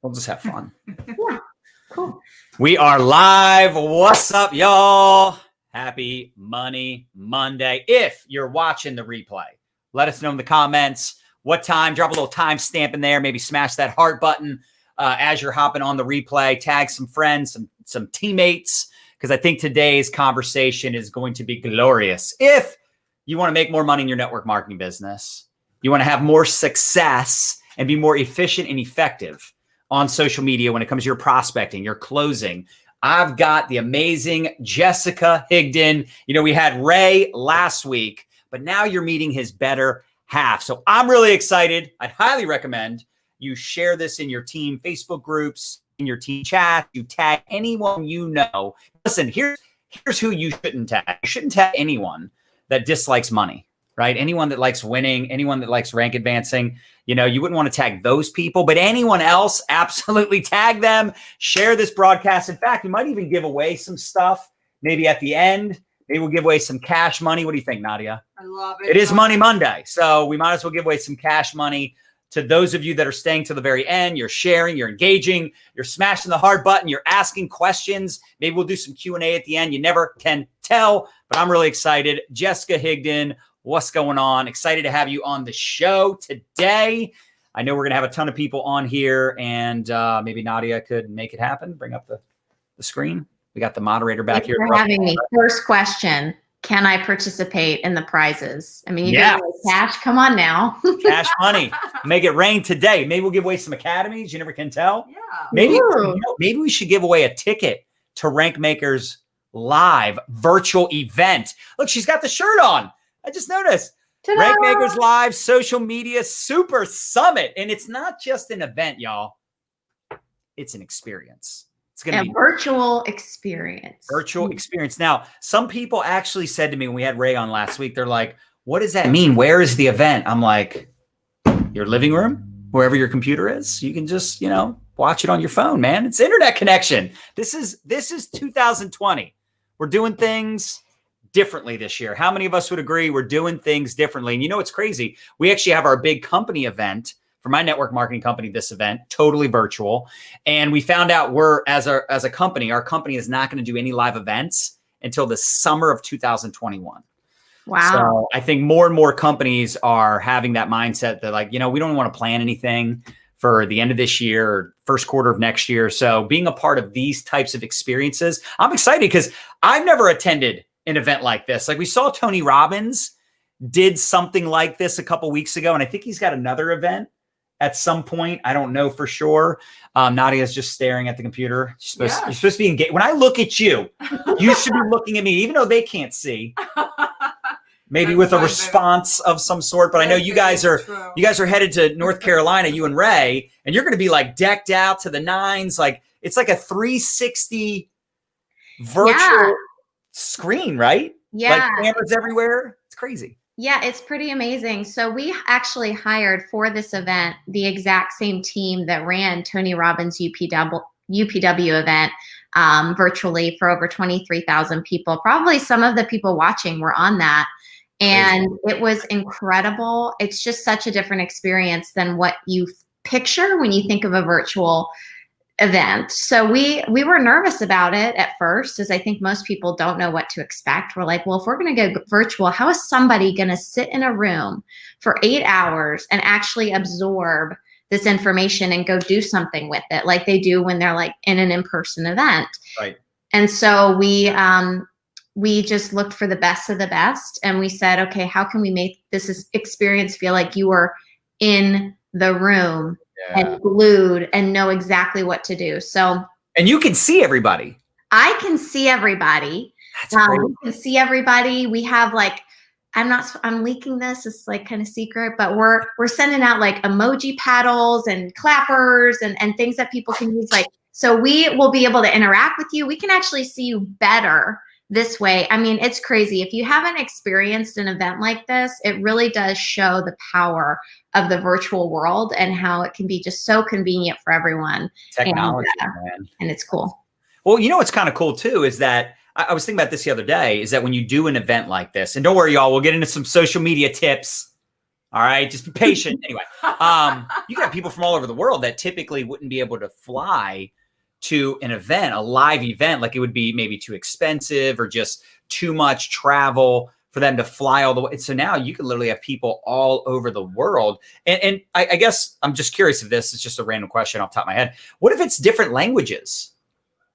We'll just have fun. Yeah, cool. We are live. What's up, y'all? Happy Money Monday. If you're watching the replay, let us know in the comments what time. Drop a little time stamp in there. Maybe smash that heart button as you're hopping on the replay. Tag some friends, some teammates, because I think today's conversation is going to be glorious. If you want to make more money in your network marketing business, you want to have more success and be more efficient and effective on social media when it comes to your prospecting, your closing, I've got the amazing Jessica Higdon. You know, we had Ray last week, but now you're meeting his better half. So I'm really excited. I'd highly recommend you share this in your team Facebook groups, in your team chat. You tag anyone you know. Listen, here's who you shouldn't tag. You shouldn't tag anyone that dislikes money, right? Anyone that likes winning, anyone that likes rank advancing. You know, you wouldn't want to tag those people, but anyone else, absolutely tag them. Share this broadcast. In fact, we might even give away some stuff maybe at the end. Maybe we'll give away some cash money. What do you think, Nadya? I love it. It is Money Monday, so we might as well give away some cash money to those of you that are staying to the very end. You're sharing, you're engaging, you're smashing the heart button, you're asking questions. Maybe we'll do some Q&A at the end. You never can tell, but I'm really excited. Jessica Higdon, what's going on? Excited to have you on the show today. I know we're going to have a ton of people on here, and maybe Nadya could make it happen. Bring up the screen. We got the moderator back here. Thanks for having me. First question. Can I participate in the prizes? I mean, you give away cash. Come on now. Cash money. Make it rain today. Maybe we'll give away some academies. You never can tell. Yeah. Maybe we should give away a ticket to Rank Makers Live virtual event. Look, she's got the shirt on. I just noticed. Ta-da! Rank Makers Live Social Media Super Summit. And it's not just an event, y'all. It's an experience. It's going to be a virtual experience. Virtual experience. Now, some people actually said to me when we had Ray on last week, they're like, what does that mean? Where is the event? I'm like, your living room, wherever your computer is. You can just, you know, watch it on your phone, man. It's internet connection. This is 2020. We're doing things differently this year. How many of us would agree we're doing things differently? And you know, it's crazy. We actually have our big company event for my network marketing company, this event, totally virtual. And we found out as a company, our company is not going to do any live events until the summer of 2021. Wow. So I think more and more companies are having that mindset that, like, you know, we don't want to plan anything for the end of this year or first quarter of next year. So being a part of these types of experiences, I'm excited because I've never attended an event like this. Like, we saw Tony Robbins did something like this a couple weeks ago, and I think he's got another event at some point. I don't know for sure. Nadya's just staring at the computer. You're supposed to be engaged. When I look at you, you should be looking at me, even though they can't see. Maybe with a response of some sort. But I know you guys are headed to North Carolina, you and Ray, and you're going to be like decked out to the nines. Like, it's like a 360 virtual screen, right? Yeah. Like cameras everywhere. It's crazy. Yeah, it's pretty amazing. So we actually hired for this event the exact same team that ran Tony Robbins' UPW event virtually for over 23,000 people. Probably some of the people watching were on that. And it was incredible. It's just such a different experience than what you picture when you think of a virtual event. So we were nervous about it at first, as I think most people don't know what to expect. We're like, well, if we're going to go virtual, how is somebody going to sit in a room for 8 hours and actually absorb this information and go do something with it like they do when they're like in an in-person event? Right. And so we just looked for the best of the best, and we said, okay, how can we make this experience feel like you were in the room and glued and know exactly what to do? So, and you can see everybody. I can see everybody. That's great. You can see everybody. We have like, I'm leaking this. It's like kind of secret, but we're sending out like emoji paddles and clappers and things that people can use. Like, so we will be able to interact with you. We can actually see you better this way. I mean, it's crazy. If you haven't experienced an event like this, it really does show the power of the virtual world and how it can be just so convenient for everyone. Technology, man. And it's cool. Well, you know what's kind of cool too is that I was thinking about this the other day, is that when you do an event like this, and don't worry, y'all, we'll get into some social media tips All right, just be patient. Anyway, you got people from all over the world that typically wouldn't be able to fly to an event, a live event, like it would be maybe too expensive or just too much travel for them to fly all the way. So now you can literally have people all over the world. And I guess I'm just curious if this is just a random question off the top of my head. What if it's different languages?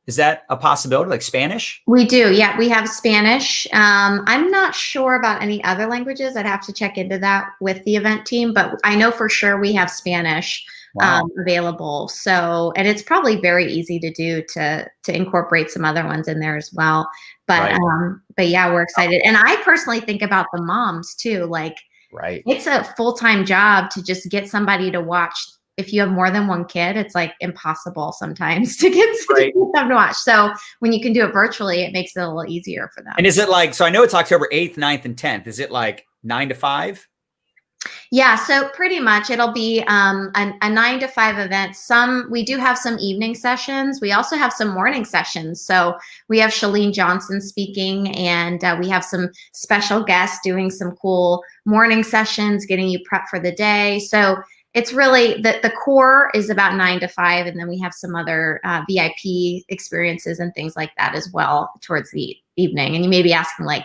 Is that a possibility, like Spanish? We do. Yeah, we have Spanish. I'm not sure about any other languages. I'd have to check into that with the event team, but I know for sure we have Spanish available. So, and it's probably very easy to do to incorporate some other ones in there as well. But yeah, we're excited. And I personally think about the moms too. Like, it's a full-time job to just get somebody to watch. If you have more than one kid, it's like impossible sometimes to get them to watch. So when you can do it virtually, it makes it a little easier for them. And is it like, so I know it's October 8th, 9th, and 10th. Is it like 9 to 5? Yeah, so pretty much it'll be a 9 to 5 event. We do have some evening sessions. We also have some morning sessions. So we have Shalene Johnson speaking, and we have some special guests doing some cool morning sessions, getting you prepped for the day. So it's really the core is about 9 to 5, and then we have some other VIP experiences and things like that as well towards the evening. And you may be asking, like,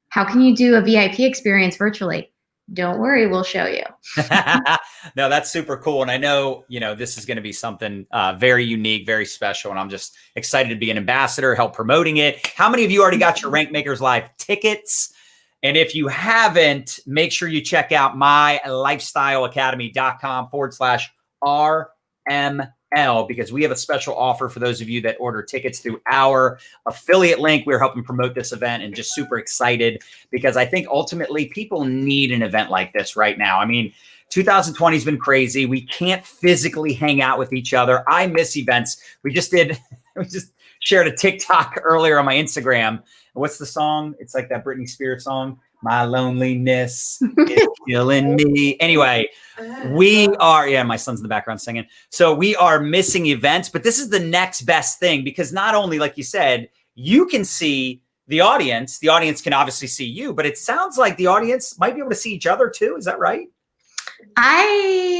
how can you do a VIP experience virtually? Don't worry, we'll show you. No, that's super cool. And I know, this is going to be something very unique, very special. And I'm just excited to be an ambassador, help promoting it. How many of you already got your Rank Makers Live tickets? And if you haven't, make sure you check out mylifestyleacademy.com/RML, because we have a special offer for those of you that order tickets through our affiliate link. We're helping promote this event and just super excited because I think ultimately people need an event like this right now. I mean, 2020 has been crazy. We can't physically hang out with each other. I miss events. We just shared a TikTok earlier on my Instagram. What's the song? It's like that Britney Spears song. My loneliness is killing me. Anyway, we are, my son's in the background singing. So we are missing events, but this is the next best thing because not only, like you said, you can see the audience can obviously see you, but it sounds like the audience might be able to see each other too. Is that right? I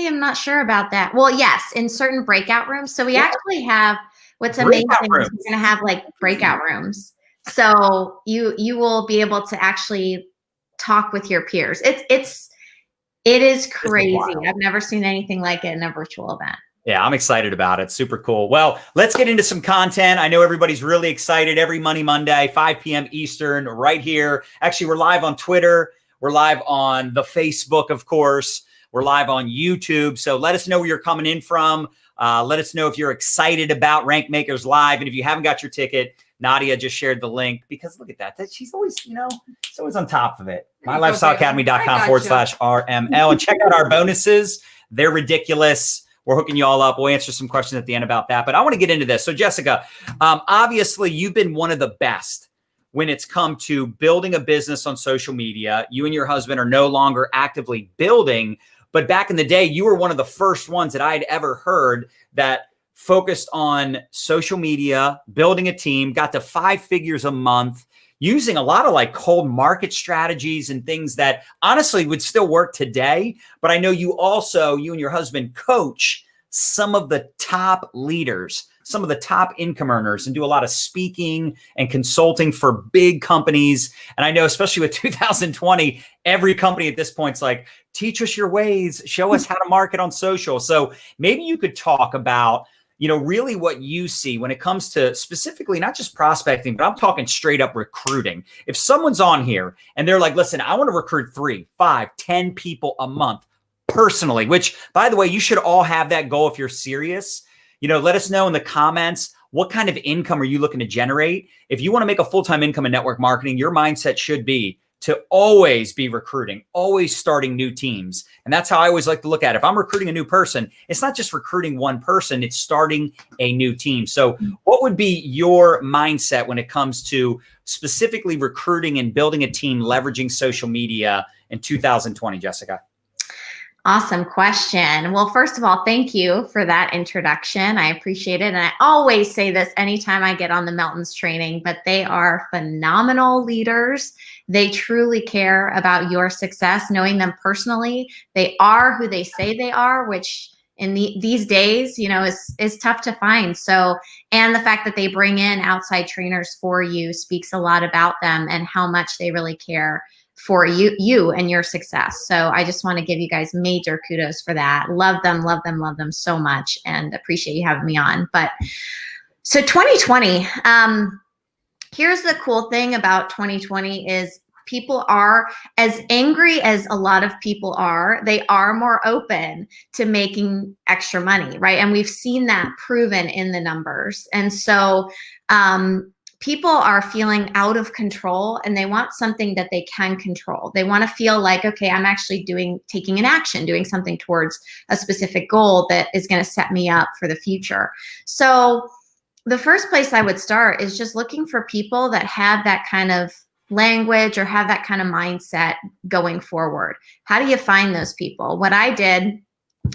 am not sure about that. Well, yes, in certain breakout rooms. So we actually have, what's amazing is we're going to have like breakout rooms. So you will be able to actually talk with your peers. It is crazy. I've never seen anything like it in a virtual event. Yeah, I'm excited about it. Super cool. Well, let's get into some content. I know everybody's really excited. Every Money Monday, 5 p.m. Eastern, right here. Actually, we're live on Twitter. We're live on the Facebook, of course. We're live on YouTube. So let us know where you're coming in from. Let us know if you're excited about Rank Makers Live. And if you haven't got your ticket, Nadya just shared the link because look at that. She's always, she's always on top of it. mylifestyleacademy.com/RML. And check out our bonuses. They're ridiculous. We're hooking you all up. We'll answer some questions at the end about that. But I want to get into this. So Jessica, obviously you've been one of the best when it's come to building a business on social media. You and your husband are no longer actively building, but back in the day, you were one of the first ones that I had ever heard that focused on social media, building a team, got to 5 figures a month, using a lot of like cold market strategies and things that honestly would still work today. But I know you and your husband coach some of the top leaders, some of the top income earners, and do a lot of speaking and consulting for big companies. And I know, especially with 2020, every company at this point is like, teach us your ways, show us how to market on social. So maybe you could talk about, really what you see when it comes to specifically not just prospecting, but I'm talking straight up recruiting. If someone's on here and they're like, listen, I want to recruit 3, 5, 10 people a month personally, which by the way, you should all have that goal if you're serious. Let us know in the comments, what kind of income are you looking to generate? If you want to make a full-time income in network marketing, your mindset should be to always be recruiting, always starting new teams. And that's how I always like to look at it. If I'm recruiting a new person, it's not just recruiting one person, it's starting a new team. So what would be your mindset when it comes to specifically recruiting and building a team, leveraging social media in 2020, Jessica? Awesome question. Well, first of all, thank you for that introduction. I appreciate it. And I always say this anytime I get on the Meltons training, but they are phenomenal leaders. They truly care about your success, knowing them personally. They are who they say they are, which in these days, is tough to find. So, and the fact that they bring in outside trainers for you speaks a lot about them and how much they really care for you and your success. So I just want to give you guys major kudos for that. Love them, love them, love them so much, and appreciate you having me on. But so 2020, here's the cool thing about 2020 is people are, as angry as a lot of people are, they are more open to making extra money, right? And we've seen that proven in the numbers. And so people are feeling out of control and they want something that they can control. They want to feel like, okay, I'm actually taking an action, doing something towards a specific goal that is going to set me up for the future. So the first place I would start is just looking for people that have that kind of language or have that kind of mindset going forward. How do you find those people? What I did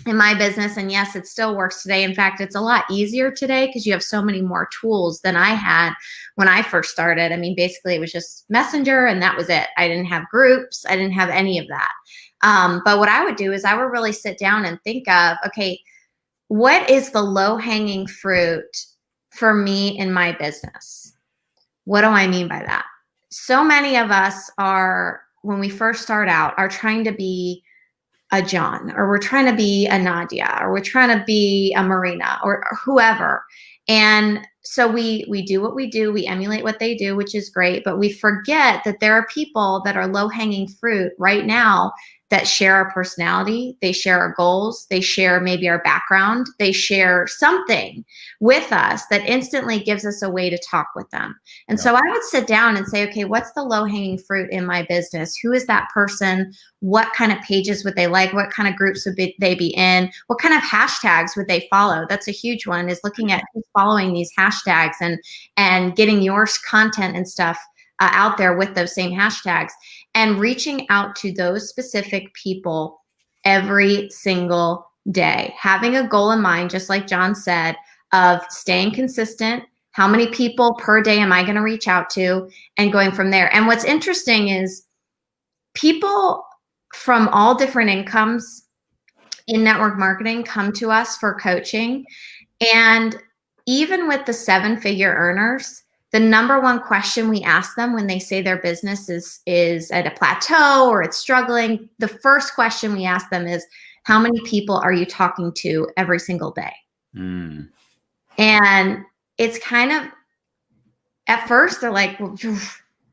in my business, and yes, it still works today. In fact, it's a lot easier today because you have so many more tools than I had when I first started. I mean, basically it was just Messenger and that was it. I didn't have groups. I didn't have any of that. But what I would do is I would really sit down and think of, okay, what is the low-hanging fruit for me in my business? What do I mean by that? So many of us are, when we first start out, are trying to be a John, or we're trying to be a Nadya, or we're trying to be a Marina, or whoever. And so we do what we do, we emulate what they do, which is great, but we forget that there are people that are low-hanging fruit right now that share our personality, they share our goals, they share maybe our background, they share something with us that instantly gives us a way to talk with them. And so I would sit down and say, okay, what's the low-hanging fruit in my business? Who is that person? What kind of pages would they like? What kind of groups would they be in? What kind of hashtags would they follow? That's a huge one, is looking at who's following these hashtags and getting your content and stuff out there with those same hashtags, and reaching out to those specific people every single day, having a goal in mind, just like John said, of staying consistent. How many people per day am I going to reach out to, and going from there? And what's interesting is people from all different incomes in network marketing come to us for coaching. And even with the 7-figure earners, the number one question we ask them when they say their business is at a plateau or it's struggling, the first question we ask them is, how many people are you talking to every single day? Mm. And it's kind of, at first they're like, well,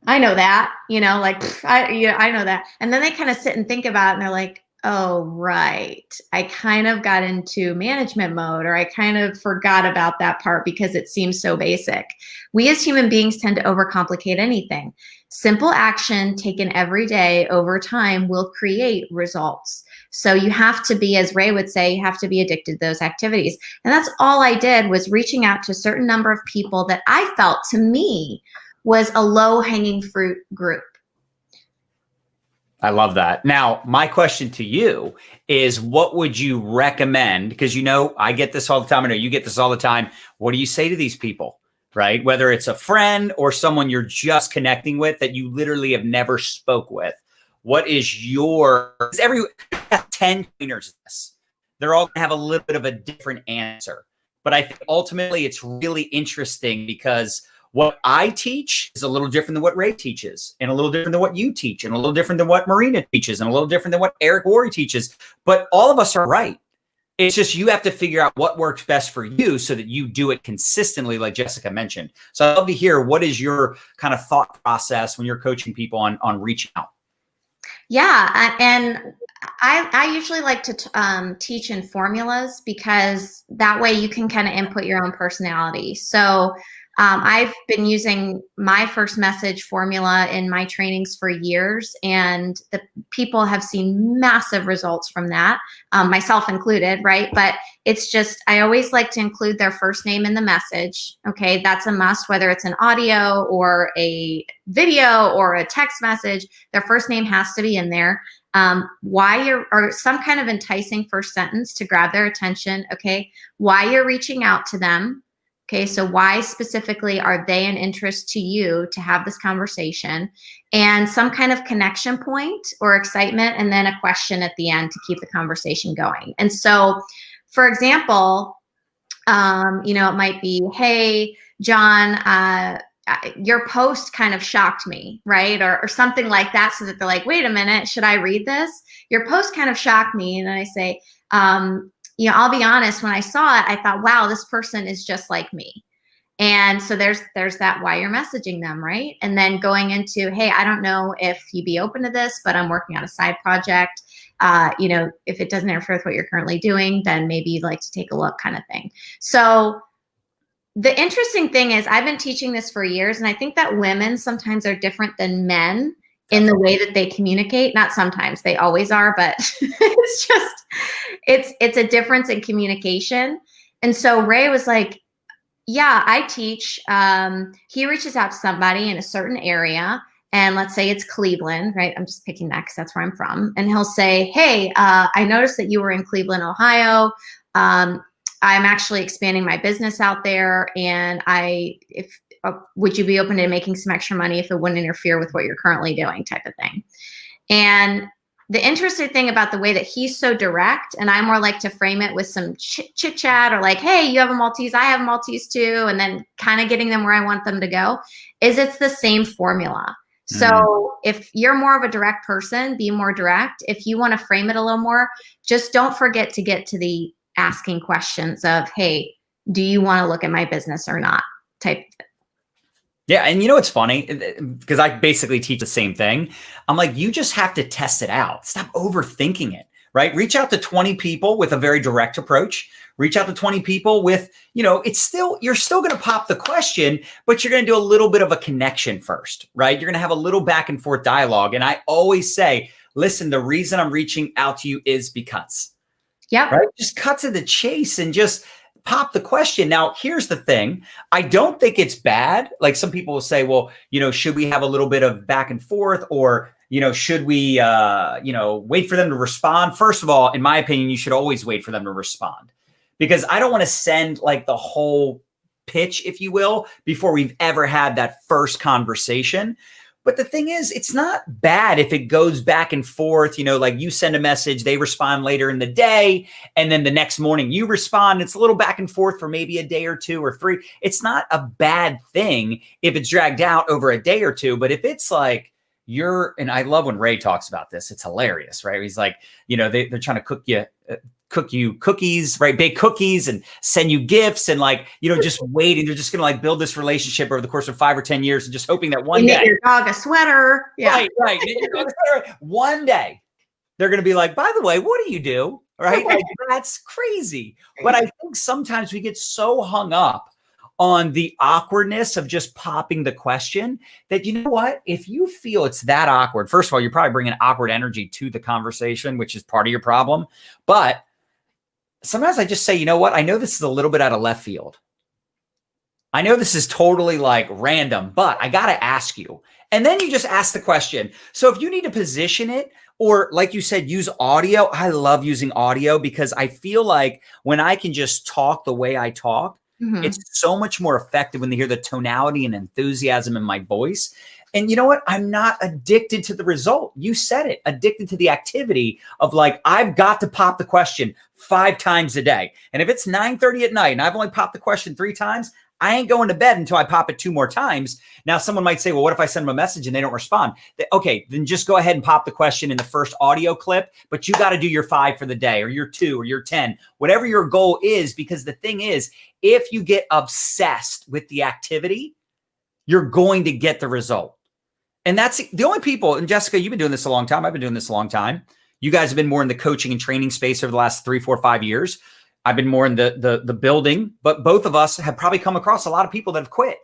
I know that, I know that. And then they kind of sit and think about it and they're like, oh, right. I kind of got into management mode, or I kind of forgot about that part because it seems so basic. We as human beings tend to overcomplicate anything. Simple action taken every day over time will create results. So you have to be, as Ray would say, you have to be addicted to those activities. And that's all I did, was reaching out to a certain number of people that I felt, to me, was a low-hanging fruit group. I love that. Now, my question to you is, what would you recommend? Because I get this all the time. I know you get this all the time. What do you say to these people, right? Whether it's a friend or someone you're just connecting with that you literally have never spoke with. What is your, every 10 trainers, they're all going to have a little bit of a different answer. But I think ultimately it's really interesting because what I teach is a little different than what Ray teaches, and a little different than what you teach, and a little different than what Marina teaches, and a little different than what Eric Worre teaches. But all of us are right. It's just you have to figure out what works best for you so that you do it consistently, like Jessica mentioned. So I'd love to hear, what is your kind of thought process when you're coaching people on reaching out? Yeah, and I usually like to teach in formulas, because that way you can kind of input your own personality. So I've been using my first message formula in my trainings for years, and the people have seen massive results from that, myself included, right? But it's just, I always like to include their first name in the message. Okay, that's a must, whether it's an audio or a video or a text message, their first name has to be in there. why you're, or some kind of enticing first sentence to grab their attention. Okay. Why you're reaching out to them. Okay. So why specifically are they an interest to you to have this conversation, and some kind of connection point or excitement, and then a question at the end to keep the conversation going. And so, for example, it might be, hey, John, your post kind of shocked me, right? Or something like that, so that they're like, wait a minute, should I read this? Your post kind of shocked me. And then I say, I'll be honest, when I saw it, I thought, wow, this person is just like me. And so there's that why you're messaging them, right? And then going into, hey, I don't know if you'd be open to this, but I'm working on a side project. If it doesn't interfere with what you're currently doing, then maybe you'd like to take a look, kind of thing. So the interesting thing is, I've been teaching this for years, and I think that women sometimes are different than men in the way that they communicate. Not sometimes, they always are, but it's a difference in communication. And so Ray was like, yeah, I teach. He reaches out to somebody in a certain area, and let's say it's Cleveland, right? I'm just picking that because that's where I'm from. And he'll say, hey, I noticed that you were in Cleveland, Ohio. I'm actually expanding my business out there, and would you be open to making some extra money if it wouldn't interfere with what you're currently doing, type of thing. And the interesting thing about the way that he's so direct, and I more like to frame it with some chit chat, or like, hey, you have a Maltese, I have a Maltese too, and then kind of getting them where I want them to go, is it's the same formula. So if you're more of a direct person, be more direct. If you want to frame it a little more, just don't forget to get to the asking questions of, hey, do you want to look at my business or not, type of thing. Yeah. And it's funny, because I basically teach the same thing. I'm like, you just have to test it out. Stop overthinking it, right? Reach out to 20 people with a very direct approach. Reach out to 20 people with, you're still going to pop the question, but you're going to do a little bit of a connection first, right? You're going to have a little back and forth dialogue. And I always say, listen, the reason I'm reaching out to you is because, right? Just cut to the chase and just pop the question. Now, here's the thing. I don't think it's bad. Like, some people will say, well, should we have a little bit of back and forth, or, should we, wait for them to respond? First of all, in my opinion, you should always wait for them to respond, because I don't want to send like the whole pitch, if you will, before we've ever had that first conversation. But the thing is, it's not bad if it goes back and forth, like you send a message, they respond later in the day, and then the next morning you respond. It's a little back and forth for maybe a day or two or three. It's not a bad thing if it's dragged out over a day or two. But if it's like and I love when Ray talks about this, it's hilarious, right? He's like, they're trying to cook you cookies, right? Bake cookies and send you gifts, and like, just waiting. They're just going to like build this relationship over the course of 5 or 10 years, and just hoping that one day, get your dog a sweater. Yeah. Right. One day they're going to be like, by the way, what do you do? Right. Like, that's crazy. But I think sometimes we get so hung up on the awkwardness of just popping the question that, what, if you feel it's that awkward, first of all, you're probably bringing awkward energy to the conversation, which is part of your problem. But sometimes I just say, what? I know this is a little bit out of left field. I know this is totally like random, but I got to ask you. And then you just ask the question. So if you need to position it, or like you said, use audio. I love using audio, because I feel like when I can just talk the way I talk, it's so much more effective when they hear the tonality and enthusiasm in my voice. And you know what? I'm not addicted to the result. You said it, addicted to the activity of like, I've got to pop the question 5 times a day. And if it's 9:30 at night and I've only popped the question 3 times, I ain't going to bed until I pop it 2 more times. Now, someone might say, well, what if I send them a message and they don't respond? Okay, then just go ahead and pop the question in the first audio clip, but you got to do your 5 for the day, or your 2, or your 10, whatever your goal is. Because the thing is, if you get obsessed with the activity, you're going to get the result. And that's the only people, and Jessica, you've been doing this a long time. I've been doing this a long time. You guys have been more in the coaching and training space over the last 3, 4, 5 years. I've been more in the building, but both of us have probably come across a lot of people that have quit.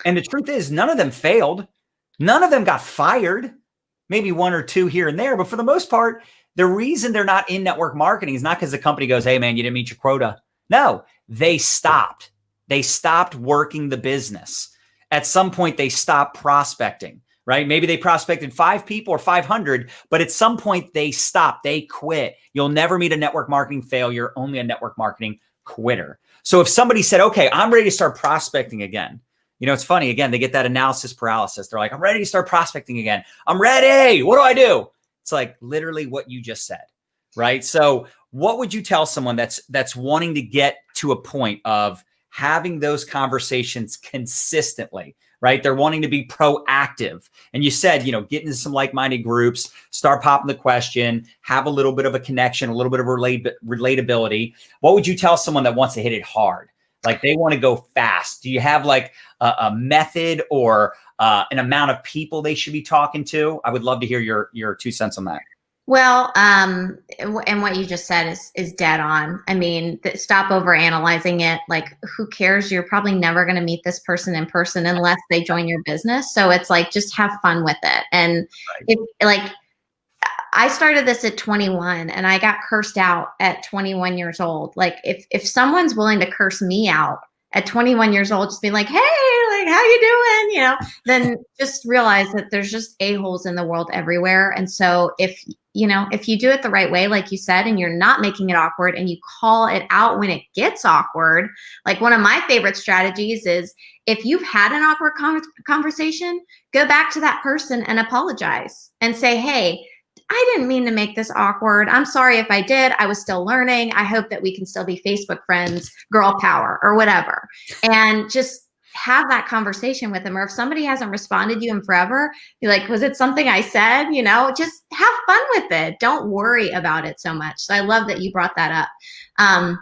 And the truth is, none of them failed. None of them got fired. Maybe 1 or 2 here and there. But for the most part, the reason they're not in network marketing is not because the company goes, hey, man, you didn't meet your quota. No, they stopped. They stopped working the business. At some point, they stopped prospecting, right? Maybe they prospected 5 people or 500, but at some point they stop, they quit. You'll never meet a network marketing failure, only a network marketing quitter. So if somebody said, okay, I'm ready to start prospecting again, it's funny, again, they get that analysis paralysis. They're like, I'm ready to start prospecting again. I'm ready. What do I do? It's like literally what you just said, right? So what would you tell someone that's wanting to get to a point of having those conversations consistently, right? They're wanting to be proactive. And you said, get into some like-minded groups, start popping the question, have a little bit of a connection, a little bit of relatability. What would you tell someone that wants to hit it hard? Like they want to go fast. Do you have like a method or an amount of people they should be talking to? I would love to hear your 2 cents on that. Well, and what you just said is dead on. I mean, stop over analyzing it. Like, who cares? You're probably never going to meet this person in person unless they join your business. So it's like, just have fun with it. And I started this at 21 and I got cursed out at 21 years old. Like if someone's willing to curse me out at 21 years old, just be like, hey, like, how you doing? Then just realize that there's just a-holes in the world everywhere. And so if you do it the right way, like you said, and you're not making it awkward and you call it out when it gets awkward, like one of my favorite strategies is if you've had an awkward conversation, go back to that person and apologize and say, hey, I didn't mean to make this awkward. I'm sorry if I did. I was still learning. I hope that we can still be Facebook friends, girl power, or whatever. And just have that conversation with them. Or if somebody hasn't responded to you in forever, be like, was it something I said? Just have fun with it. Don't worry about it so much. So I love that you brought that up.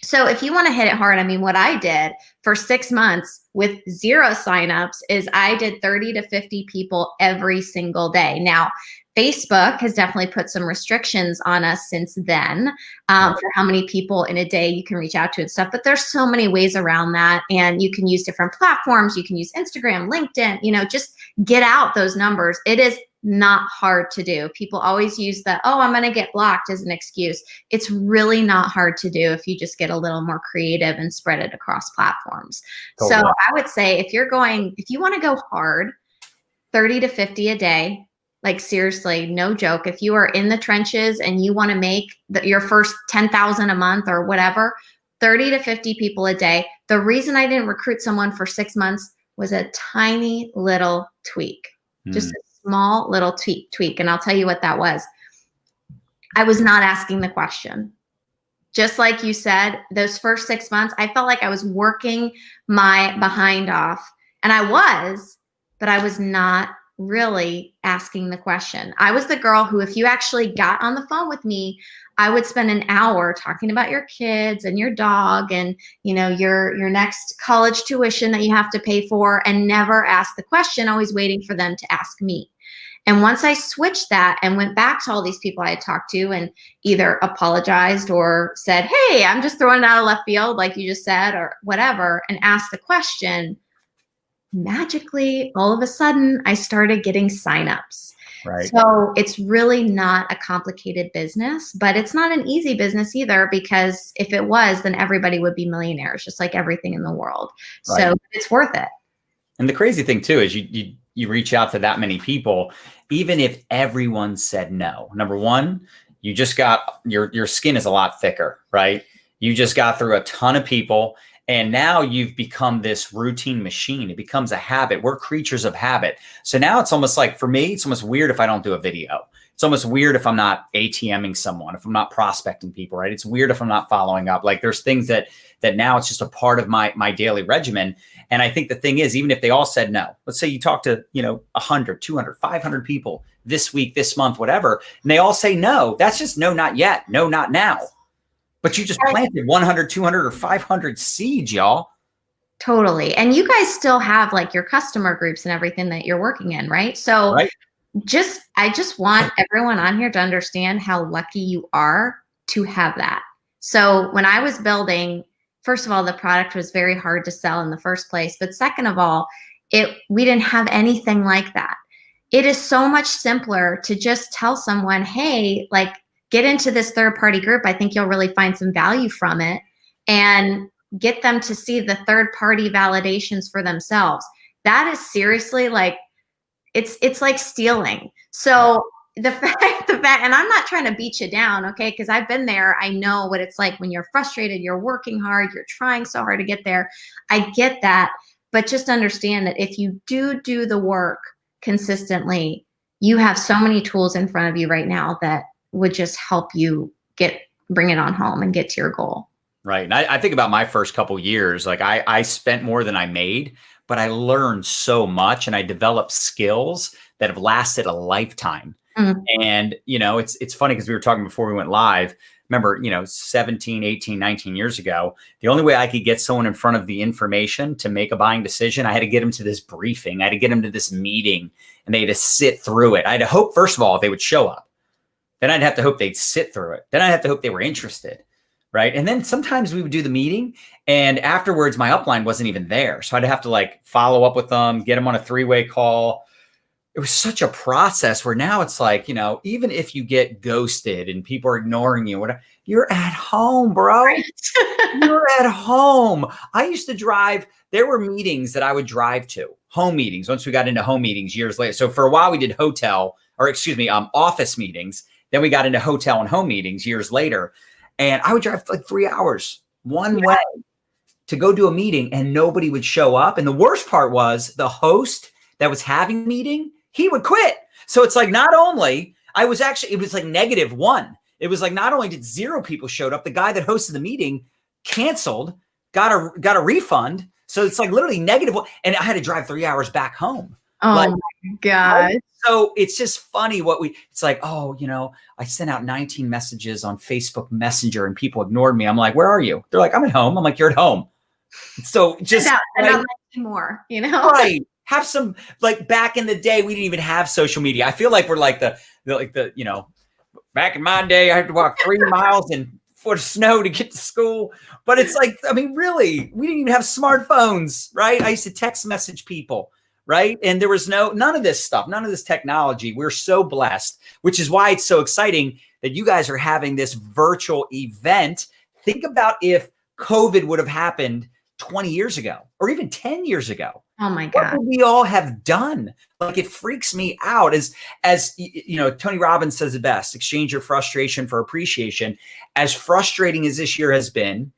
So if you want to hit it hard, I mean, what I did for 6 months with 0 signups is I did 30 to 50 people every single day. Now, Facebook has definitely put some restrictions on us since then for how many people in a day you can reach out to and stuff. But there's so many ways around that. And you can use different platforms. You can use Instagram, LinkedIn, just get out those numbers. It is not hard to do. People always use I'm going to get blocked as an excuse. It's really not hard to do if you just get a little more creative and spread it across platforms. Totally. So I would say if you want to go hard, 30 to 50 a day. Like seriously, no joke. If you are in the trenches and you want to make your first 10,000 a month or whatever, 30 to 50 people a day. The reason I didn't recruit someone for 6 months was a tiny little tweak, just a small little tweak. And I'll tell you what that was. I was not asking the question. Just like you said, those first 6 months, I felt like I was working my behind off, and but I was not really asking the question. I was the girl who, if you actually got on the phone with me, I would spend an hour talking about your kids and your dog and, your next college tuition that you have to pay for, and never ask the question, always waiting for them to ask me. And once I switched that and went back to all these people I had talked to and either apologized or said, hey, I'm just throwing it out of left field, like you just said, or whatever, and asked the question, magically, all of a sudden, I started getting signups. Right. So it's really not a complicated business, but it's not an easy business either, because if it was, then everybody would be millionaires, just like everything in the world. Right. So it's worth it. And the crazy thing too is you reach out to that many people, even if everyone said no. Number one, you just got your skin is a lot thicker, right? You just got through a ton of people. And now you've become this routine machine. It becomes a habit. We're creatures of habit. So now it's almost like, for me, it's almost weird if I don't do a video. It's almost weird if I'm not ATMing someone, if I'm not prospecting people, right? It's weird if I'm not following up. Like there's things that now it's just a part of my daily regimen. And I think the thing is, even if they all said no, let's say you talk to, 100, 200, 500 people this week, this month, whatever, and they all say no, that's just no, not yet. No, not now. But you just planted 100, 200, or 500 seeds, y'all. Totally. And you guys still have like your customer groups and everything that you're working in, right? So I just want everyone on here to understand how lucky you are to have that. So when I was building, first of all, the product was very hard to sell in the first place. But second of all, we didn't have anything like that. It is so much simpler to just tell someone, hey, like, get into this third-party group. I think you'll really find some value from it, and get them to see the third-party validations for themselves. That is seriously like It's like stealing. So the fact, and I'm not trying to beat you down, okay? Because I've been there. I know what it's like when you're frustrated, you're working hard, you're trying so hard to get there. I get that. But just understand that if you do the work consistently, you have so many tools in front of you right now that would just help you bring it on home and get to your goal. Right. And I think about my first couple years, like I spent more than I made, but I learned so much and I developed skills that have lasted a lifetime. And, it's funny because we were talking before we went live. Remember, 17, 18, 19 years ago, the only way I could get someone in front of the information to make a buying decision, I had to get them to this briefing. I had to get them to this meeting and they had to sit through it. I had to hope, first of all, they would show up. Then I'd have to hope they'd sit through it. Then I'd have to hope they were interested. Right. And then sometimes we would do the meeting and afterwards my upline wasn't even there. So I'd have to follow up with them, get them on a 3-way call. It was such a process where now it's like, even if you get ghosted and people are ignoring you, whatever, you're at home, bro. Right. You're at home. I used to drive. There were meetings that I would drive to, home meetings, once we got into home meetings years later. So for a while we did office meetings. Then we got into hotel and home meetings years later. And I would drive 3 hours one way to go do a meeting and nobody would show up. And the worst part was the host that was having the meeting, he would quit. So it's not only it was -1. It was not only did 0 people showed up, the guy that hosted the meeting canceled, got a refund. So it's literally -1. And I had to drive 3 hours back home. Oh my God. So it's just funny I sent out 19 messages on Facebook Messenger and people ignored me. I'm like, where are you? They're like, I'm at home. I'm like, you're at home. So just more, right. Have some, back in the day, we didn't even have social media. I feel like we're back in my day, I had to walk 3 miles in foot of snow to get to school. But it's really, we didn't even have smartphones, right? I used to text message people. Right. And there was none of this stuff, none of this technology. We're so blessed, which is why it's so exciting that you guys are having this virtual event. Think about if COVID would have happened 20 years ago or even 10 years ago. Oh my God. What would we all have done? It freaks me out as Tony Robbins says it best, exchange your frustration for appreciation. As frustrating as this year has been,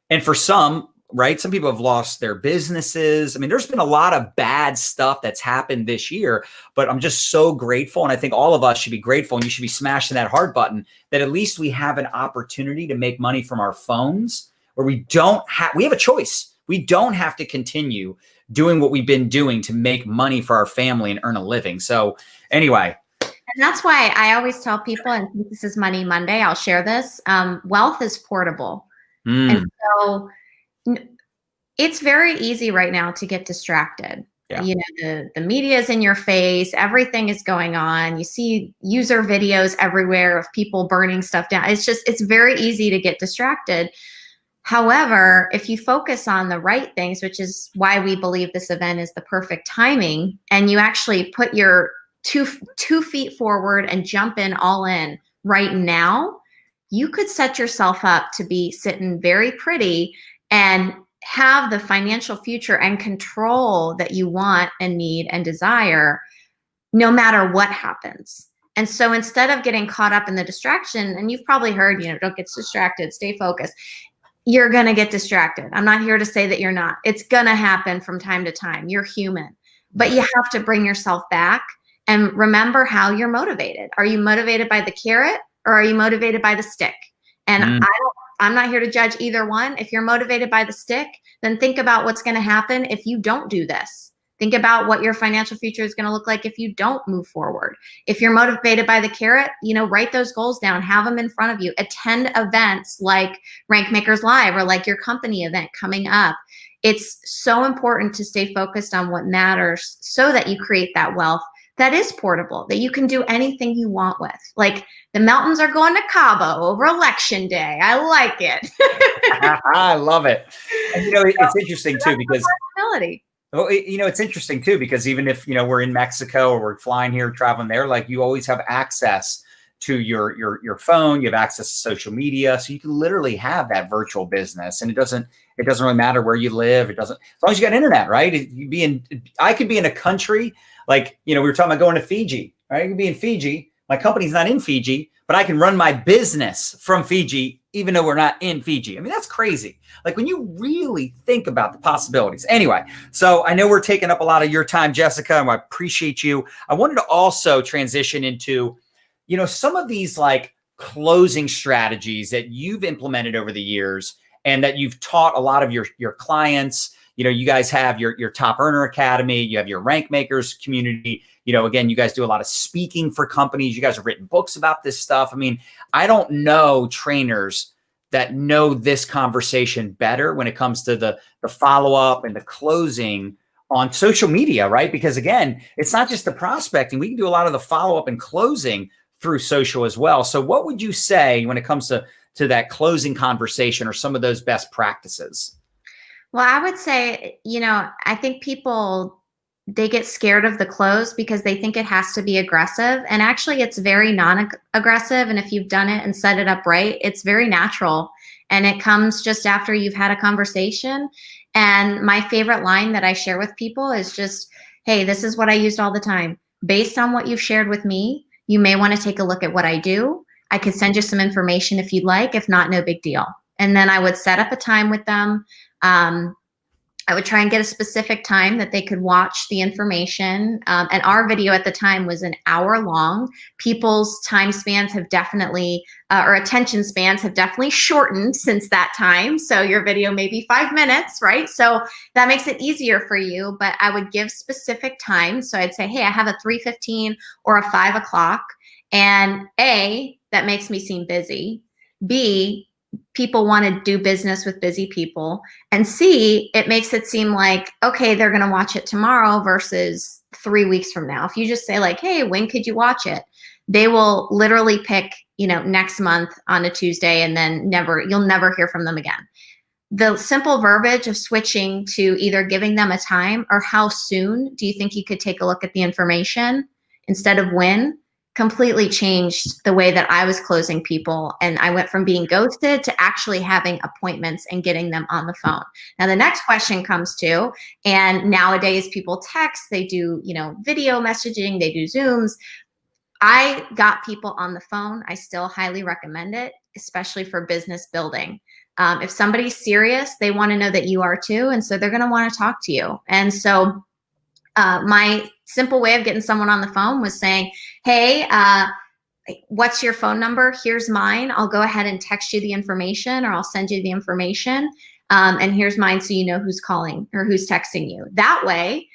and for some, right? Some people have lost their businesses. I mean, there's been a lot of bad stuff that's happened this year, but I'm just so grateful. And I think all of us should be grateful and you should be smashing that heart button that at least we have an opportunity to make money from our phones where we have a choice. We don't have to continue doing what we've been doing to make money for our family and earn a living. So anyway. And that's why I always tell people, and this is Money Monday, I'll share this. Wealth is portable. And so it's very easy right now to get distracted. Yeah. The media is in your face. Everything is going on. You see user videos everywhere of people burning stuff down. It's very easy to get distracted. However, if you focus on the right things, which is why we believe this event is the perfect timing, and you actually put your two feet forward and jump in all in right now, you could set yourself up to be sitting very pretty and have the financial future and control that you want and need and desire no matter what happens. And so instead of getting caught up in the distraction, and you've probably heard, don't get distracted, stay focused. You're going to get distracted. I'm not here to say that you're not. It's going to happen from time to time. You're human. But you have to bring yourself back and remember how you're motivated. Are you motivated by the carrot or are you motivated by the stick? And I'm not here to judge either one. If you're motivated by the stick, then think about what's going to happen if you don't do this. Think about what your financial future is going to look like if you don't move forward. If you're motivated by the carrot, write those goals down, have them in front of you. Attend events like Rank Makers Live or like your company event coming up. It's so important to stay focused on what matters so that you create that wealth that is portable, that you can do anything you want with. Like the Meltons are going to Cabo over Election Day. I like it. I love it. And, it's interesting too because well, it's interesting too, because even if, we're in Mexico or we're flying here, traveling there, you always have access to your phone, you have access to social media. So you can literally have that virtual business and it doesn't It doesn't really matter where you live. It doesn't, as long as you got internet, right? I could be in a country like, we were talking about going to Fiji, right? I could be in Fiji. My company's not in Fiji, but I can run my business from Fiji, even though we're not in Fiji. I mean, that's crazy. Like when you really think about the possibilities. Anyway, so I know we're taking up a lot of your time, Jessica, and I appreciate you. I wanted to also transition into, some of these like closing strategies that you've implemented over the years and that you've taught a lot of your clients. You guys have your Top Earner Academy, you have your Rank Makers community. Again, you guys do a lot of speaking for companies. You guys have written books about this stuff. I mean, I don't know trainers that know this conversation better when it comes to the follow-up and the closing on social media, right? Because again, it's not just the prospecting. We can do a lot of the follow-up and closing through social as well. So what would you say when it comes to that closing conversation or some of those best practices? Well, I would say, I think people, they get scared of the close because they think it has to be aggressive. And actually, it's very non-aggressive. And if you've done it and set it up right, it's very natural. And it comes just after you've had a conversation. And my favorite line that I share with people is just, hey, this is what I used all the time. Based on what you've shared with me, you may want to take a look at what I do. I could send you some information if you'd like. If not, no big deal. And then I would set up a time with them. I would try and get a specific time that they could watch the information. And our video at the time was an hour long. People's time spans have definitely, or attention spans have definitely shortened since that time. So your video may be 5 minutes, right? So that makes it easier for you, but I would give specific times. So I'd say, hey, I have a 3:15 or a 5 o'clock. And A, that makes me seem busy. B, people want to do business with busy people. And C, it makes it seem like, okay, they're going to watch it tomorrow versus 3 weeks from now. If you just say like, hey, when could you watch it? They will literally pick, next month on a Tuesday, and then you'll never hear from them again. The simple verbiage of switching to either giving them a time or how soon do you think you could take a look at the information instead of when, completely changed the way that I was closing people. And I went from being ghosted to actually having appointments and getting them on the phone. Now, the next question comes to, and nowadays people text, they do, video messaging, they do Zooms. I got people on the phone. I still highly recommend it, especially for business building. If somebody's serious, they want to know that you are too. And so they're going to want to talk to you. And so my simple way of getting someone on the phone was saying, hey, what's your phone number? Here's mine. I'll go ahead and text you the information, or I'll send you the information. And here's mine, so you know who's calling or who's texting you. That way,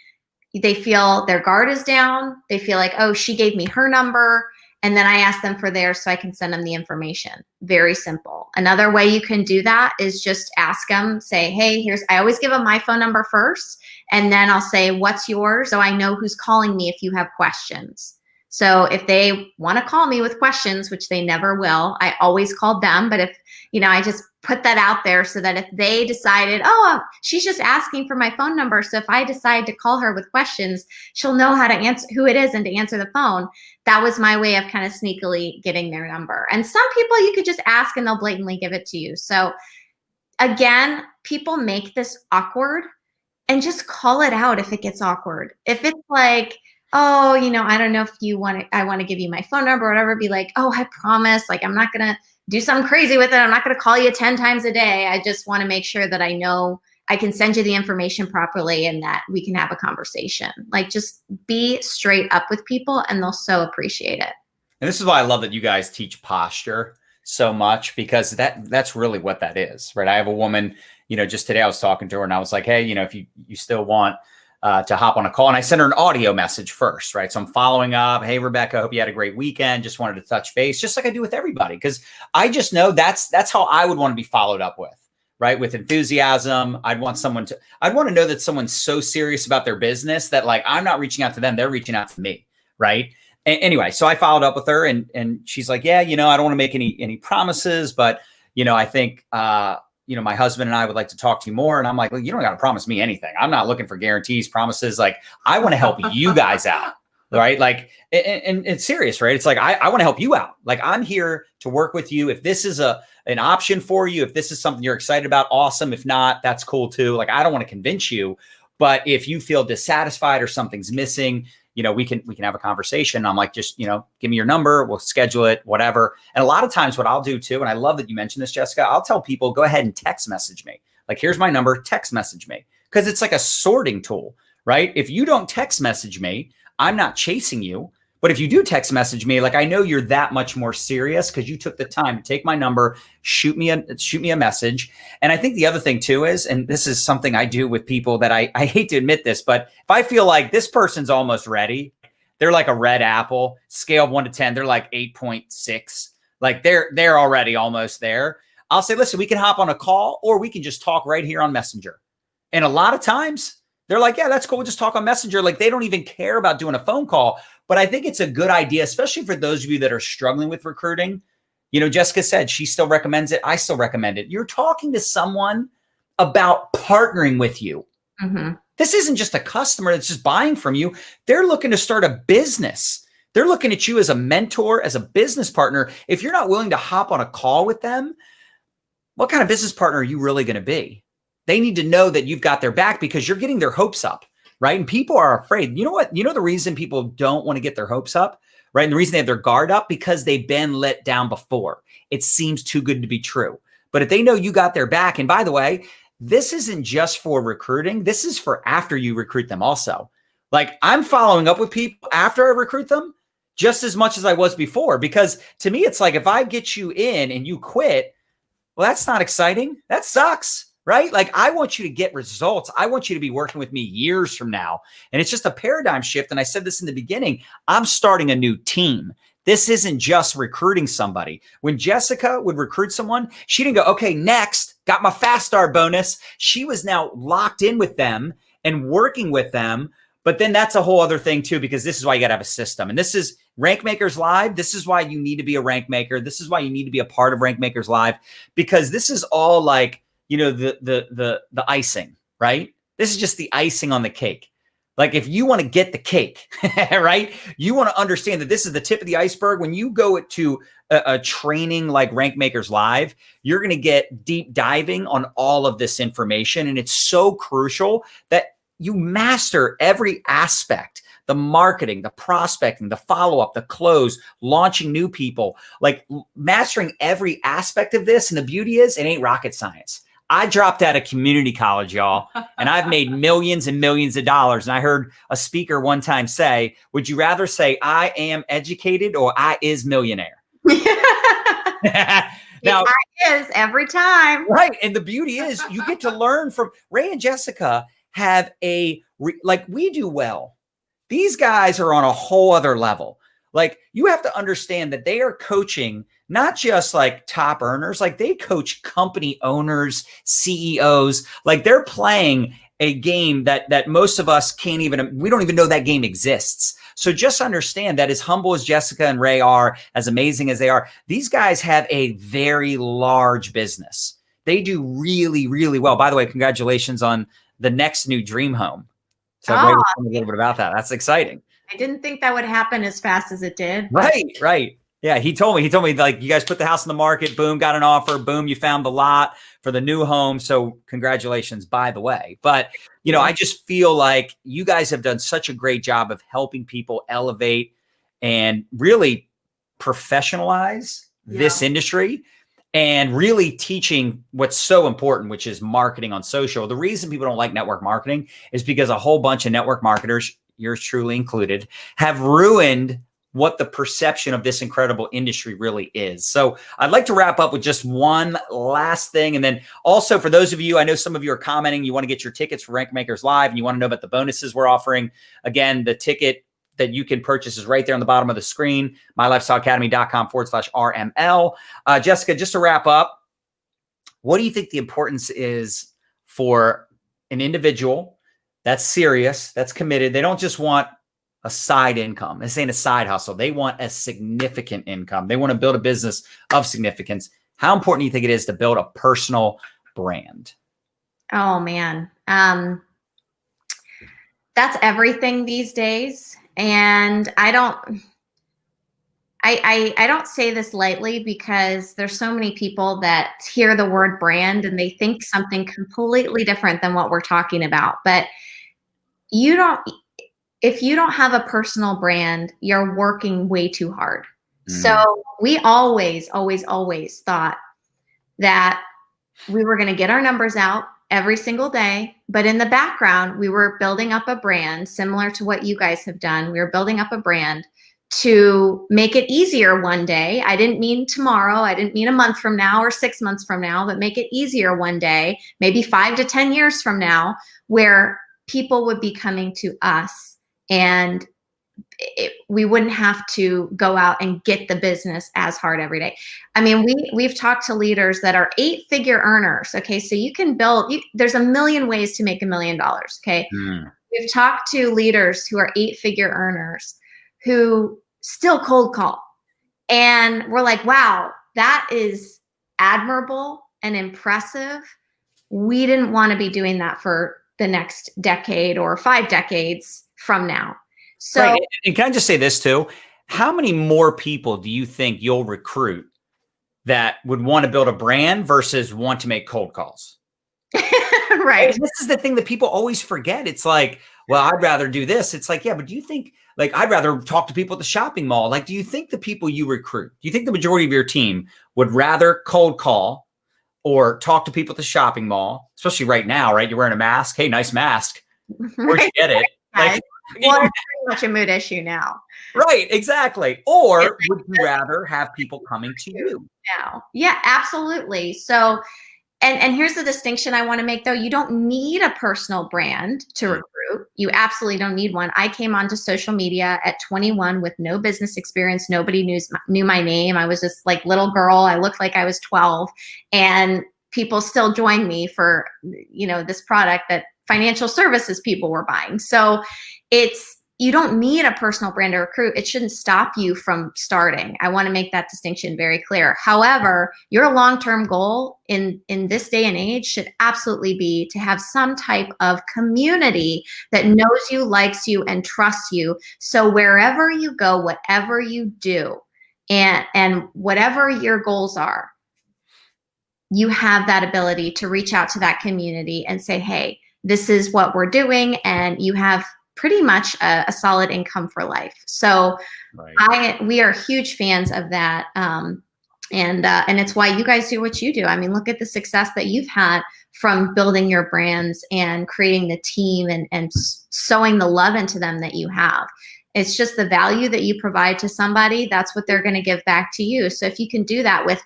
they feel their guard is down. They feel like, oh, she gave me her number. And then I ask them for theirs so I can send them the information. Very simple. Another way you can do that is just ask them, say, hey, I always give them my phone number first. And then I'll say, what's yours? So I know who's calling me if you have questions. So if they want to call me with questions, which they never will, I always called them. But if, I just put that out there so that if they decided, oh, she's just asking for my phone number, so if I decide to call her with questions, she'll know how to answer who it is and to answer the phone. That was my way of kind of sneakily getting their number. And some people you could just ask and they'll blatantly give it to you. So again, people make this awkward, and just call it out if it gets awkward. If it's like, oh, I don't know if I want to give you my phone number or whatever, be like, oh, I promise, like, I'm not going to do something crazy with it. I'm not going to call you 10 times a day. I just want to make sure that I know I can send you the information properly and that we can have a conversation. Like, just be straight up with people and they'll so appreciate it. And this is why I love that you guys teach posture so much, because that's really what that is, right? I have a woman, just today I was talking to her and I was like, hey, if you still want to hop on a call, and I sent her an audio message first, right? So I'm following up. Hey, Rebecca, hope you had a great weekend. Just wanted to touch base, just like I do with everybody, because I just know that's how I would want to be followed up with, right? With enthusiasm. I'd want to know that someone's so serious about their business that like I'm not reaching out to them, they're reaching out to me, right? Anyway, so I followed up with her and she's like, yeah, I don't want to make any promises, but I think my husband and I would like to talk to you more. And I'm like, well, you don't got to promise me anything. I'm not looking for guarantees, promises. Like, I want to help you guys out. right? Like, and it's serious, right? It's like, I want to help you out. Like, I'm here to work with you. If this is an option for you, if this is something you're excited about, awesome. If not, that's cool too. Like, I don't want to convince you, but if you feel dissatisfied or something's missing, we can have a conversation. I'm like, just, give me your number. We'll schedule it, whatever. And a lot of times what I'll do too, and I love that you mentioned this, Jessica, I'll tell people, go ahead and text message me. Like, here's my number, text message me. Because it's like a sorting tool, right? If you don't text message me, I'm not chasing you. But if you do text message me, like, I know you're that much more serious because you took the time to take my number, shoot me a message. And I think the other thing too is, and this is something I do with people that I hate to admit this, but if I feel like this person's almost ready, they're like a red apple, scale of 1 to 10, they're like 8.6. Like they're already almost there. I'll say, listen, we can hop on a call or we can just talk right here on Messenger. And a lot of times they're like, yeah, that's cool. We'll just talk on Messenger. Like, they don't even care about doing a phone call. But I think it's a good idea, especially for those of you that are struggling with recruiting. Jessica said she still recommends it. I still recommend it. You're talking to someone about partnering with you. Mm-hmm. This isn't just a customer that's just buying from you. They're looking to start a business. They're looking at you as a mentor, as a business partner. If you're not willing to hop on a call with them, what kind of business partner are you really going to be? They need to know that you've got their back because you're getting their hopes up, right? And people are afraid. You know what? You know the reason people don't want to get their hopes up, right? And the reason they have their guard up, because they've been let down before. It seems too good to be true. But if they know you got their back, and by the way, this isn't just for recruiting. This is for after you recruit them also. Like, I'm following up with people after I recruit them just as much as I was before, because to me, it's like, if I get you in and you quit, well, that's not exciting. That sucks. Right? Like, I want you to get results. I want you to be working with me years from now. And it's just a paradigm shift. And I said this in the beginning, I'm starting a new team. This isn't just recruiting somebody. When Jessica would recruit someone, she didn't go, okay, next, got my fast start bonus. She was now locked in with them and working with them. But then that's a whole other thing too, because this is why you got to have a system. And this is Rank Makers Live. This is why you need to be a rank maker. This is why you need to be a part of Rank Makers Live, because this is all like, the icing, right? This is just the icing on the cake. Like, if you want to get the cake, right? You want to understand that this is the tip of the iceberg. When you go to a training like Rank Makers Live, you're going to get deep diving on all of this information. And it's so crucial that you master every aspect: the marketing, the prospecting, the follow-up, the close, launching new people, like mastering every aspect of this. And the beauty is, it ain't rocket science. I dropped out of community college, y'all, and I've made millions and millions of dollars. And I heard a speaker one time say, would you rather say I am educated or I is millionaire? Now, I is every time. Right. And the beauty is, you get to learn from Ray and Jessica. Have like we do well. These guys are on a whole other level. Like, you have to understand that they are coaching not just like top earners, like they coach company owners, CEOs. Like, they're playing a game that most of us we don't even know that game exists. So just understand that, as humble as Jessica and Ray are, as amazing as they are, these guys have a very large business. They do really, really well. By the way, congratulations on the next new dream home. So Ray was talking a little bit about that. That's exciting. I didn't think that would happen as fast as it did. Right. Yeah, he told me like, you guys put the house on the market, boom, got an offer, boom, you found the lot for the new home. So congratulations, by the way. But, I just feel like you guys have done such a great job of helping people elevate and really professionalize this industry, and really teaching what's so important, which is marketing on social. The reason people don't like network marketing is because a whole bunch of network marketers, yours truly included, have ruined what the perception of this incredible industry really is. So I'd like to wrap up with just one last thing. And then also, for those of you, I know some of you are commenting, you want to get your tickets for Rank Makers Live and you want to know about the bonuses we're offering. Again, the ticket that you can purchase is right there on the bottom of the screen, mylifestyleacademy.com/RML. Jessica, just to wrap up, what do you think the importance is for an individual that's serious, that's committed? They don't just want a side income. This ain't a side hustle. They want a significant income. They want to build a business of significance. How important do you think it is to build a personal brand? Oh, man. That's everything these days. And I don't say this lightly, because there's so many people that hear the word brand and they think something completely different than what we're talking about. But you don't, if you don't have a personal brand, you're working way too hard. So we always, always, always thought that we were going to get our numbers out every single day, but in the background, we were building up a brand similar to what you guys have done. We were building up a brand to make it easier one day. I didn't mean tomorrow. I didn't mean a month from now or 6 months from now, but make it easier one day, maybe 5 to 10 years from now, where people would be coming to us and we wouldn't have to go out and get the business as hard every day. I mean, we've talked to leaders that are 8-figure earners. Okay, so you can build. There's a million ways to make $1 million. Okay, we've talked to leaders who are 8-figure earners who still cold call, and we're like, wow, that is admirable and impressive. We didn't want to be doing that for the next decade or 5 decades from now. So, right. And can I just say this too? How many more people do you think you'll recruit that would want to build a brand versus want to make cold calls? Right. And this is the thing that people always forget. It's like, well, I'd rather do this. It's like, yeah, but do you think, like, I'd rather talk to people at the shopping mall. Like, do you think the people you recruit, do you think the majority of your team would rather cold call or talk to people at the shopping mall, especially right now, right? You're wearing a mask. Hey, nice mask. Where'd you get it? Like, well, it's pretty much a mood issue now. Right, exactly. Or would you rather have people coming to you? Now, yeah, absolutely. So, and here's the distinction I want to make, though. You don't need a personal brand to recruit. You absolutely don't need one. I came onto social media at 21 with no business experience. Nobody knew my name. I was just like little girl. I looked like I was 12, and people still joined me for, this product that financial services people were buying. So you don't need a personal brand to recruit. It shouldn't stop you from starting. I want to make that distinction very clear. However, your long-term goal in this day and age should absolutely be to have some type of community that knows you, likes you, and trusts you. So wherever you go, whatever you do, and whatever your goals are, you have that ability to reach out to that community and say, hey, this is what we're doing, and you have pretty much a solid income for life. So we are huge fans of that. And it's why you guys do what you do. I mean, look at the success that you've had from building your brands and creating the team and sowing the love into them that you have. It's just the value that you provide to somebody. That's what they're going to give back to you. So if you can do that with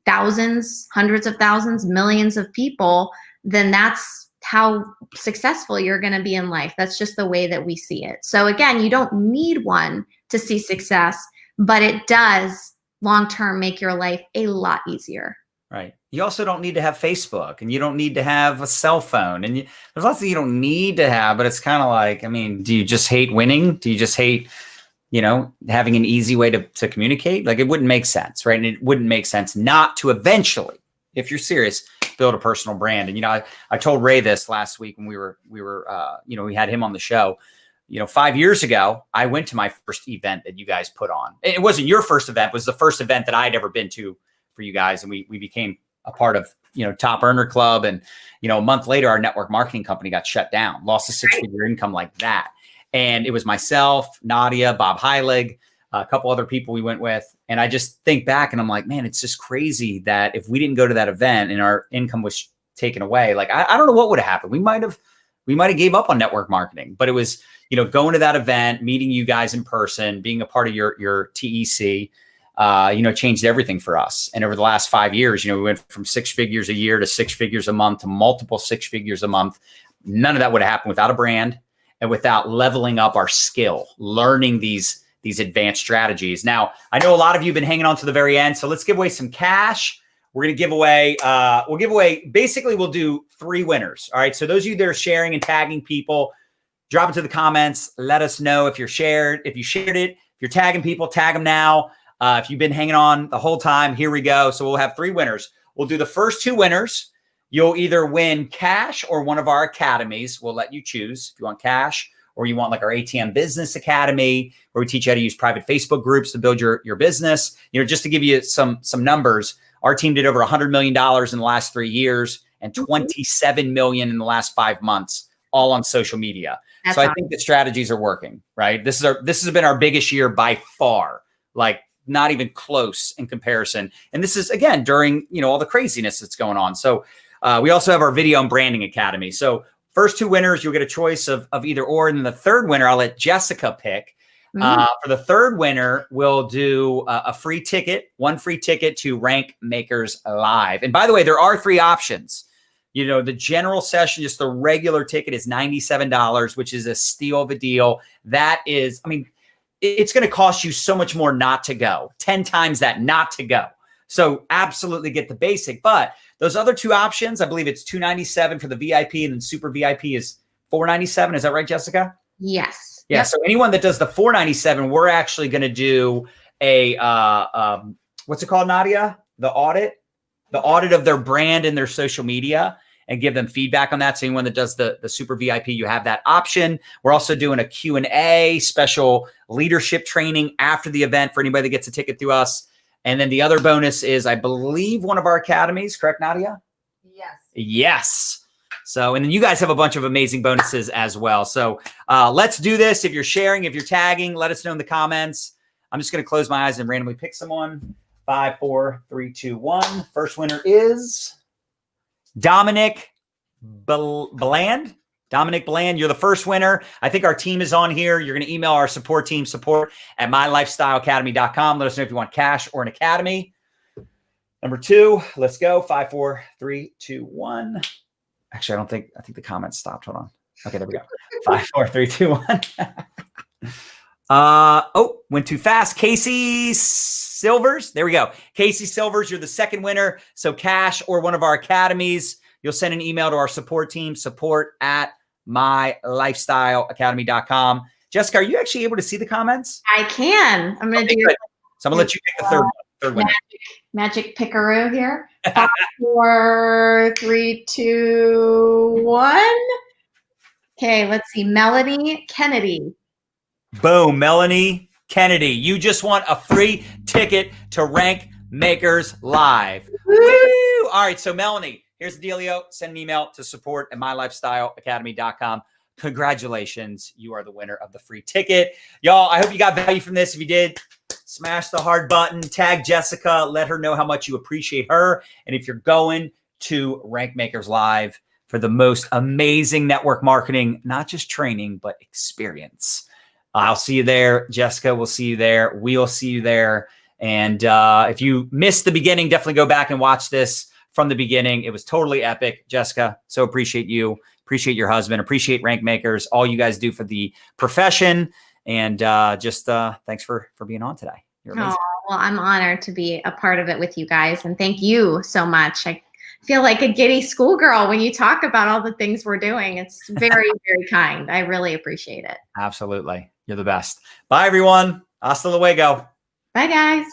thousands, hundreds of thousands, millions of people, then that's how successful you're going to be in life. That's just the way that we see it. So again, you don't need one to see success, but it does long-term make your life a lot easier. Right. You also don't need to have Facebook, and you don't need to have a cell phone, and there's lots that you don't need to have, but it's kind of like, I mean, do you just hate winning? Do you just hate, having an easy way to communicate? Like, it wouldn't make sense, right? And it wouldn't make sense not to eventually, if you're serious, build a personal brand. And, I told Ray this last week when we had him on the show. 5 years ago, I went to my first event that you guys put on. It wasn't your first event. It was the first event that I'd ever been to for you guys. And we became a part of, Top Earner Club. And, a month later, our network marketing company got shut down, lost a 6-figure income like that. And it was myself, Nadya, Bob Heilig, a couple other people we went with. And I just think back and I'm like, man, it's just crazy that if we didn't go to that event and our income was taken away, like, I don't know what would have happened. We might have gave up on network marketing, but it was, going to that event, meeting you guys in person, being a part of your TEC, changed everything for us. And over the last 5 years, we went from 6 figures a year to 6 figures a month to multiple 6 figures a month. None of that would have happened without a brand and without leveling up our skill, learning these advanced strategies. Now, I know a lot of you have been hanging on to the very end, so let's give away some cash. We're going to give away, basically we'll do 3 winners. All right. So those of you that are sharing and tagging people, drop it to the comments. Let us know if you shared it, if you're tagging people, tag them now. If you've been hanging on the whole time, here we go. So we'll have 3 winners. We'll do the first 2 winners. You'll either win cash or one of our academies. We'll let you choose if you want cash or you want like our ATM Business Academy, where we teach you how to use private Facebook groups to build your business. Just to give you some numbers, our team did over $100 million in the last 3 years and 27 million in the last 5 months, all on social media. That's so I awesome. think the strategies are working, right? This has been our biggest year by far, like not even close in comparison. And this is, again, during, all the craziness that's going on. So we also have our Video and Branding Academy. So first 2 winners, you'll get a choice of either or. And then the third winner, I'll let Jessica pick. For the third winner, we'll do a free ticket, 1 free ticket to Rank Makers Live. And by the way, there are 3 options. The general session, just the regular ticket is $97, which is a steal of a deal. That is, it's going to cost you so much more not to go, 10 times that not to go. So absolutely get the basic. But those other 2 options, I believe it's $297 for the VIP, and then Super VIP is $497. Is that right, Jessica? Yes. Yeah. Yep. So anyone that does the $497, we're actually going to do a what's it called, Nadya? The audit of their brand and their social media, and give them feedback on that. So anyone that does the Super VIP, you have that option. We're also doing a Q&A, special leadership training after the event for anybody that gets a ticket through us. And then the other bonus is, I believe, one of our academies, correct, Nadya? Yes. Yes. So, and then you guys have a bunch of amazing bonuses as well. So let's do this. If you're sharing, if you're tagging, let us know in the comments. I'm just going to close my eyes and randomly pick someone. 5, 4, 3, 2, 1. First winner is Dominic Bland. Dominic Bland, you're the first winner. I think our team is on here. You're going to email our support team, support@mylifestyleacademy.com. Let us know if you want cash or an academy. Number 2, let's go. 5, 4, 3, 2, 1. Actually, I think the comments stopped. Hold on. Okay, there we go. 5, 4, 3, 2, 1. Went too fast. Casey Silvers. There we go. Casey Silvers, you're the second winner. So cash or one of our academies. You'll send an email to our support team, support@mylifestyleacademy.com. Jessica, are you actually able to see the comments? I can. I'm going to do good. So I'm going to let you pick the third winner. magic pickaroo here. 5, 4, 3, 2, 1. Okay, let's see. Melanie Kennedy. Boom, Melanie Kennedy. You just want a free ticket to Rank Makers Live. Woo! All right, so Melanie, here's the dealio. Send an email to support@mylifestyleacademy.com. Congratulations. You are the winner of the free ticket. Y'all, I hope you got value from this. If you did, smash the heart button, tag Jessica, let her know how much you appreciate her. And if you're going to Rank Makers Live for the most amazing network marketing, not just training, but experience, I'll see you there. Jessica will see you there. We'll see you there. And if you missed the beginning, definitely go back and watch this from the beginning. It was totally epic. Jessica, so appreciate you. Appreciate your husband. Appreciate Rank Makers. All you guys do for the profession. And just thanks for being on today. You're amazing. Oh, well, I'm honored to be a part of it with you guys. And thank you so much. I feel like a giddy schoolgirl when you talk about all the things we're doing. It's very, very kind. I really appreciate it. Absolutely. You're the best. Bye, everyone. Hasta luego. Bye, guys.